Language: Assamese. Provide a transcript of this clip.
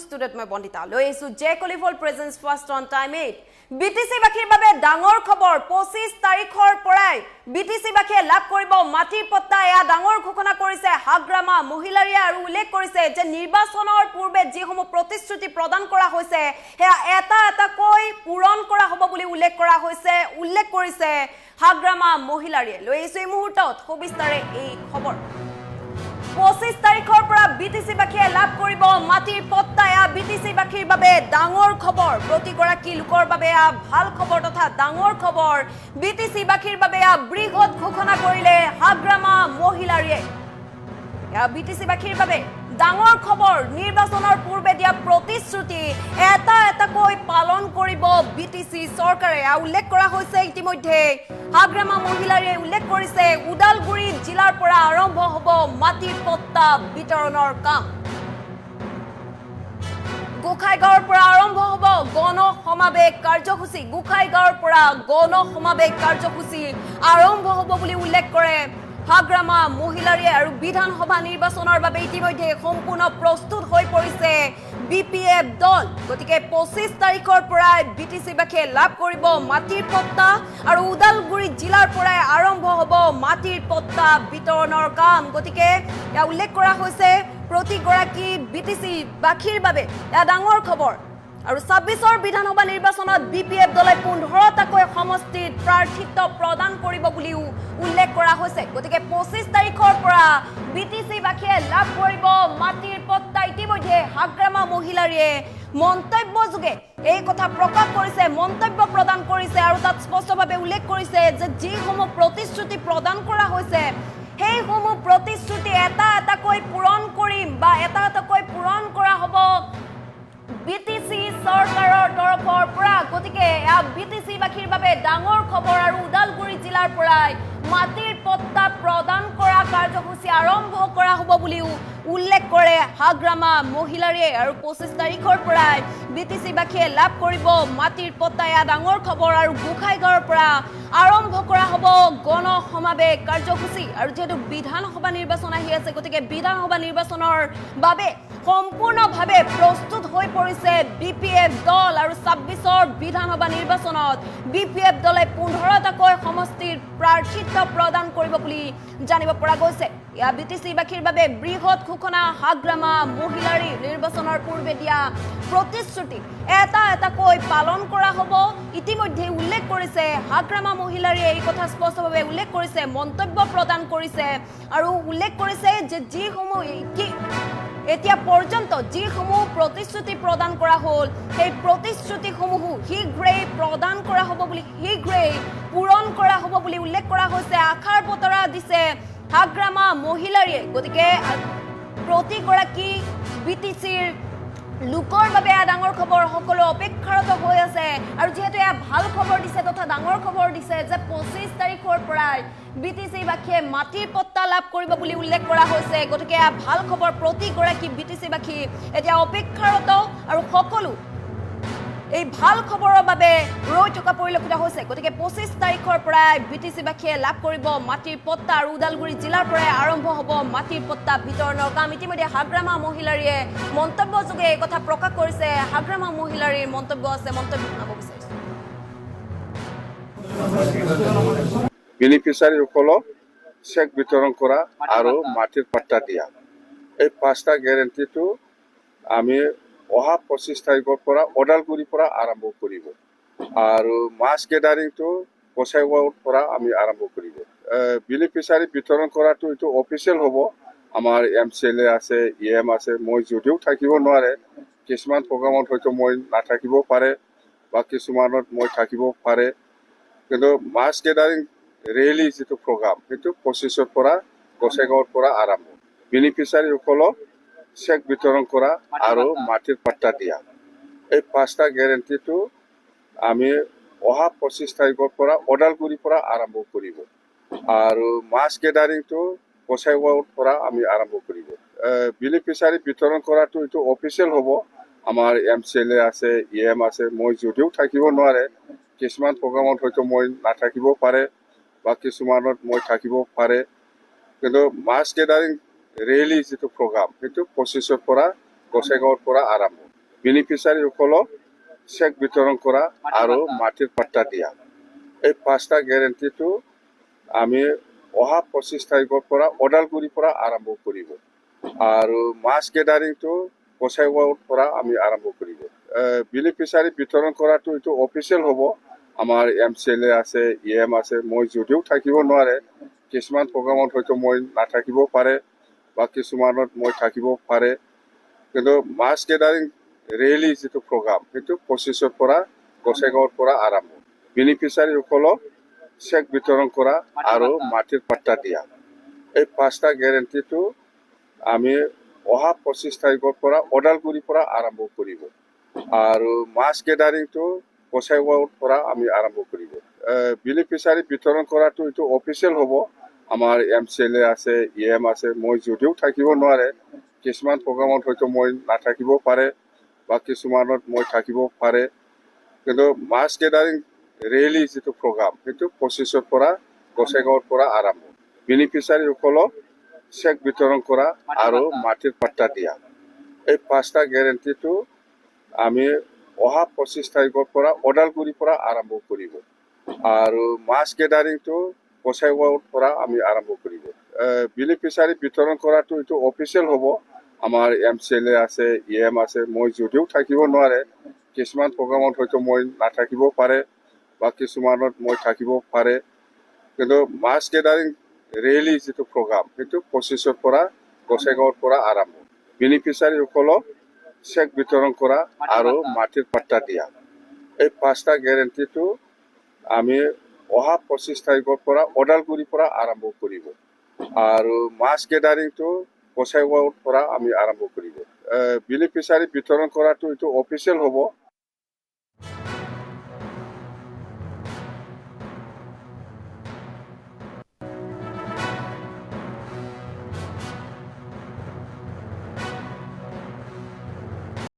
ষ্টুডিঅ'ত মই বন্দিতা লৈ আহিছো জে কলিফল presents first on time 8 BTC বাখীৰ বাবে ডাঙৰ খবৰ 25 তাৰিখৰ পৰাই বিটিসি বাখীয়ে লাভ কৰিব মাটিৰ পট্টা এয়া ডাঙৰ ঘোষণা কৰিছে হাগ্ৰামা মহিলাৰীয়ে আৰু উল্লেখ কৰিছে যে নিৰ্বাচনৰ পূৰ্বে যিসমূহ প্ৰতিশ্ৰুতি প্ৰদান কৰা হৈছে হেয়া এটা কৈ পূৰণ কৰা হ'ব বুলি উল্লেখ কৰিছে হাগ্ৰামা মহিলাৰীয়ে লৈ আহিছো এই মুহূৰ্তত সবিস্তাৰে এই খবৰ 25 তাৰিখৰ পৰা বিটিসি বাখীয়ে লাভ কৰিব মাটিৰ পট্টা এয়া বিটিসি বাখীৰ বাবে ডাঙৰ খবৰ প্ৰতিগৰাকী লোকৰ বাবে ভাল খবৰ তথা ডাঙৰ খবৰ বিটিসি বাখীৰ বাবে বৃহৎ ঘোষণা কৰিলে হাগ্ৰামা মহিলাৰীয়ে এয়া বিটিসি বাখীৰ বাবে ডাঙৰ খবৰ নিৰ্বাচনৰ পূৰ্বে দিয়া প্ৰতিশ্ৰুতি এটা কৈ পালন কৰিব বিটিসি চৰকাৰে উল্লেখ কৰা হৈছে ইতিমধ্যে হাগ্ৰামা মহিলাৰীয়ে উল্লেখ কৰিছে উদালগুৰি জিলাৰ পৰা আৰম্ভ হ'ব মাটিৰ পট্টা বিতৰণৰ কাম গোখাইগাঁৱৰ পৰা আৰম্ভ হ'ব গণ সমাবেশ কাৰ্যসূচী গোখাইগাঁৱৰ পৰা গণ সমাবেশ কাৰ্যসূচী আৰম্ভ হ'ব বুলি উল্লেখ কৰে হাগ্ৰামা মহিলাৰীয়ে আৰু বিধানসভা নিৰ্বাচনৰ বাবে ইতিমধ্যে সম্পূৰ্ণ প্ৰস্তুত হৈ পৰিছে বিপিএফ দল গতিকে 25 তাৰিখৰ পৰা বিটিসি বাখীয়ে লাভ কৰিব মাটিৰ পট্টা আৰু উদালগুৰি জিলাৰ পৰা আৰম্ভ হ'ব মাটিৰ পট্টা বিতৰণৰ কাম গতিকে ইয়া উল্লেখ কৰা হৈছে প্ৰতিগৰাকী বিটিসি বাখীৰ বাবে ইয়া ডাঙৰ খবৰ আৰু 26ৰ বিধানসভা নিৰ্বাচনত বিপিএফ দলে 15টাকৈ সমষ্টিত প্ৰাৰ্থিত্ব প্ৰদান কৰিব বুলিও উল্লেখ কৰা হৈছে গতিকে 25 তাৰিখৰ পৰা বিটিসি বাখীয়ে লাভ কৰিব মাটিৰ পট্টা ইতিমধ্যে হাগ্ৰামা মহিলাৰীয়ে মন্তব্যযোগে এই কথা প্ৰকাশ কৰিছে মন্তব্য প্ৰদান কৰিছে আৰু তাত স্পষ্টভাৱে উল্লেখ কৰিছে যে যিসমূহ প্ৰতিশ্ৰুতি প্ৰদান কৰা হৈছে সেইসমূহ প্ৰতিশ্ৰুতি এটাকৈ পূৰণ কৰিম বা এটাকৈ পূৰণ কৰা হ'ব বিটিসি চৰকাৰৰ তৰফৰ পৰা গতিকে বিটিসি বাখীৰ বাবে ডাঙৰ খবৰ আৰু উদালগুৰি জিলাৰ পৰাই মাটিৰ পট্টা প্ৰদান কৰা কাৰ্যসূচী আৰম্ভ কৰা হ'ব বুলিও উল্লেখ কৰে হাগ্ৰামা মহিলাৰীয়ে আৰু 25 তাৰিখৰ পৰাই বিটিসি বাখীয়ে লাভ কৰিব মাটিৰ পট্টা এয়া ডাঙৰ খবৰ আৰু গোখাইগাঁৱৰ পৰা আৰম্ভ কৰা হ'ব গণ সমাবেশ কাৰ্যসূচী আৰু যেহেতু বিধানসভা নিৰ্বাচন আহি আছে গতিকে বিধানসভা নিৰ্বাচনৰ বাবে সম্পূৰ্ণভাৱে প্ৰস্তুত হৈ পৰিছে বিপিএফ দল আৰু 26ৰ বিধানসভা নিৰ্বাচনত বিপিএফ দলে 15টাকৈ সমষ্টিৰ প্ৰাৰ্থিত্ব প্ৰদান কৰিব বুলি জানিব পৰা গৈছে ইয়া বিটিসি বাখীৰ বাবে বৃহৎ ঘোষণা হাগ্ৰামা মহিলাৰী নিৰ্বাচনৰ পূৰ্বে দিয়া প্ৰতিশ্ৰুতি এটাকৈ পালন কৰা হ'ব ইতিমধ্যে উল্লেখ কৰিছে হাগ্ৰামা মহিলাৰীয়ে এই কথা স্পষ্টভাৱে উল্লেখ কৰিছে মন্তব্য প্ৰদান কৰিছে আৰু উল্লেখ কৰিছে যে যিসমূহ এতিয়া পৰ্যন্ত যিসমূহ প্ৰতিশ্ৰুতি প্ৰদান কৰা হ'ল সেই প্ৰতিশ্ৰুতিসমূহ শীঘ্ৰেই প্ৰদান কৰা হ'ব বুলি শীঘ্ৰেই পূৰণ কৰা হ'ব বুলি উল্লেখ কৰা হৈছে আশাৰ বতৰা দিছে হাগ্ৰামা মহিলাৰীয়ে গতিকে প্ৰতিগৰাকী বিটিসিৰ লোকৰ বাবে ডাঙৰ খবৰ সকলো অপেক্ষাৰত হৈ আছে আৰু যেহেতু এয়া ভাল খবৰ দিছে তথা ডাঙৰ খবৰ দিছে যে 25 তাৰিখৰ পৰাই বিটিসি বাখীয়ে মাটিৰ পট্টা লাভ কৰিব বুলি উল্লেখ কৰা হৈছে গতিকে এয়া ভাল খবৰ প্ৰতিগৰাকী বিটিসি বাখী এতিয়া অপেক্ষাৰত আৰু সকলো এই ভাল খবৰৰ বাবে ৰৈ থকা পৰিলক্ষিত হৈছে গতিকে 25 তাৰিখৰ পৰা বিটিসি বাখীয়ে লাভ কৰিব মাটিৰ পট্টা আৰু উদালগুৰি জিলাৰ পৰা আৰম্ভ হ'ব মাটিৰ পট্টা বিতৰণৰ কাম ইতিমধ্যে হাগ্ৰামা মহিলাৰীয়ে মন্তব্যযোগে এই কথা প্ৰকাশ কৰিছে হাগ্ৰামা মহিলাৰীৰ মন্তব্য আছে মন্তব্য শুনাব বিচাৰিছো বেনিফিচিয়াৰীসকলক চেক বিতৰণ কৰা আৰু মাটিৰ পট্টা দিয়া এই 5টা গ্যাৰাণ্টিটো আমি অহা 25 তাৰিখৰ পৰা ওদালগুৰিৰ পৰা আৰম্ভ কৰিব আৰু মাছ গেডাৰিংটো গোসাইগাঁৱৰ পৰা আমি আৰম্ভ কৰিব বেনিফিচিয়াৰী বিতৰণ কৰাটো এইটো অফিচিয়েল হ'ব আমাৰ MCLA আছে EM আছে মই যদিও থাকিব নোৱাৰে কিছুমান প্ৰগ্ৰামত হয়তো মই নাথাকিব পাৰে বা কিছুমানত মই থাকিব পাৰে কিন্তু মাছ গেডাৰিং ৰেলি যিটো প্ৰগ্ৰাম সেইটো 25ৰ পৰা গোসাইগাঁৱৰ পৰা আৰম্ভ বেনিফিচিয়াৰীসকলক চেক বিতৰণ কৰা আৰু মাটিৰ পট্টা দিয়া এই 5টা গ্যাৰাণ্টিটো আমি অহা 25 তাৰিখৰ পৰা ওদালগুৰিৰ পৰা আৰম্ভ কৰিব আৰু মাছ গেডাৰিংটো গোসাইগাঁৱৰ পৰা আমি আৰম্ভ কৰিব বেনিফিচিয়াৰী বিতৰণ কৰাটো এইটো অফিচিয়েল হ'ব আমাৰ MCLA আছে EM আছে মই যদিও থাকিব নোৱাৰে কিছুমান প্ৰগ্ৰামত হয়তো মই নাথাকিব পাৰে বা কিছুমানত মই থাকিব পাৰে কিন্তু মাছ গেডাৰিং ৰেলি যিটো প্ৰগ্ৰাম সেইটো 25ৰ পৰা গোসাইগাঁৱৰ পৰা আৰম্ভ বেনিফিচিয়াৰীসকলক চেক বিতৰণ কৰা আৰু মাটিৰ পাট্টা দিয়া এই 5টা গেৰেণ্টিটো আমি অহা 25 তাৰিখৰ পৰা ওদালগুৰিৰ পৰা আৰম্ভ কৰিব আৰু মাছ গেদাৰিংটো গোসাইগাঁৱৰ পৰা আমি আৰম্ভ কৰিব বেনিফিচিয়াৰী বিতৰণ কৰাটো এইটো অফিচিয়েল হ'ব আমাৰ MCLA আছে EM আছে মই যদিও থাকিব নোৱাৰে কিছুমান প্ৰগ্ৰামত হয়তো মই নাথাকিব পাৰে বা কিছুমানত মই থাকিব পাৰে কিন্তু মাছ গেদাৰিং ৰেলি যিটো প্ৰগ্ৰাম সেইটো 25ৰ পৰা গোসাইগাঁৱৰ পৰা আৰম্ভ বেনিফিচিয়াৰীসকলক চেক বিতৰণ কৰা আৰু মাটিৰ পাট্টা দিয়া এই 5টা গেৰেণ্টিটো আমি অহা 25 তাৰিখৰ পৰা ওদালগুৰিৰ পৰা আৰম্ভ কৰিব আৰু মাছ গেদাৰিংটো গোসাইগাঁৱৰ পৰা আমি আৰম্ভ কৰিব বেনিফিচিয়াৰী বিতৰণ কৰাটো এইটো অফিচিয়েল হ'ব আমাৰ MCLA আছে EM আছে মই যদিও থাকিব নোৱাৰে কিছুমান প্ৰগ্ৰামত হয়তো মই নাথাকিব পাৰে বা কিছুমানত মই থাকিব পাৰে কিন্তু মাছ গেদাৰিং ৰেলি যিটো প্ৰগ্ৰাম সেইটো 25ৰ পৰা গোসাইগাঁৱৰ পৰা আৰম্ভ বেনিফিচিয়াৰীসকলক চেক বিতৰণ কৰা আৰু মাটিৰ পাট্টা দিয়া এই 5টা গেৰেণ্টিটো আমি অহা 25 তাৰিখৰ পৰা ওদালগুৰিৰ পৰা আৰম্ভ কৰিব আৰু মাছ গেদাৰিংটো গোসাইগাঁৱৰ পৰা আমি আৰম্ভ কৰিব বেনিফিচিয়াৰী বিতৰণ কৰাটো এইটো অফিচিয়েল হ'ব আমাৰ MCLA আছে EM আছে মই যদিও থাকিব নোৱাৰে কিছুমান প্ৰগ্ৰামত হয়তো মই নাথাকিব পাৰে বা কিছুমানত মই থাকিব পাৰে কিন্তু মাছ গেদাৰিং ৰেলি যিটো প্ৰগ্ৰাম সেইটো 25ৰ পৰা গোসাইগাঁৱৰ পৰা আৰম্ভ বেনিফিচিয়াৰীসকলক চেক বিতৰণ কৰা আৰু মাটিৰ পাট্টা দিয়া এই 5টা গেৰেণ্টিটো আমি অহা 25 তাৰিখৰ পৰা ওদালগুৰিৰ পৰা আৰম্ভ কৰিব আৰু মাছ গেদাৰিংটো গোসাইগাঁৱৰ পৰা আমি আৰম্ভ কৰিব বেনিফিচিয়াৰী বিতৰণ কৰাটো এইটো অফিচিয়েল হ'ব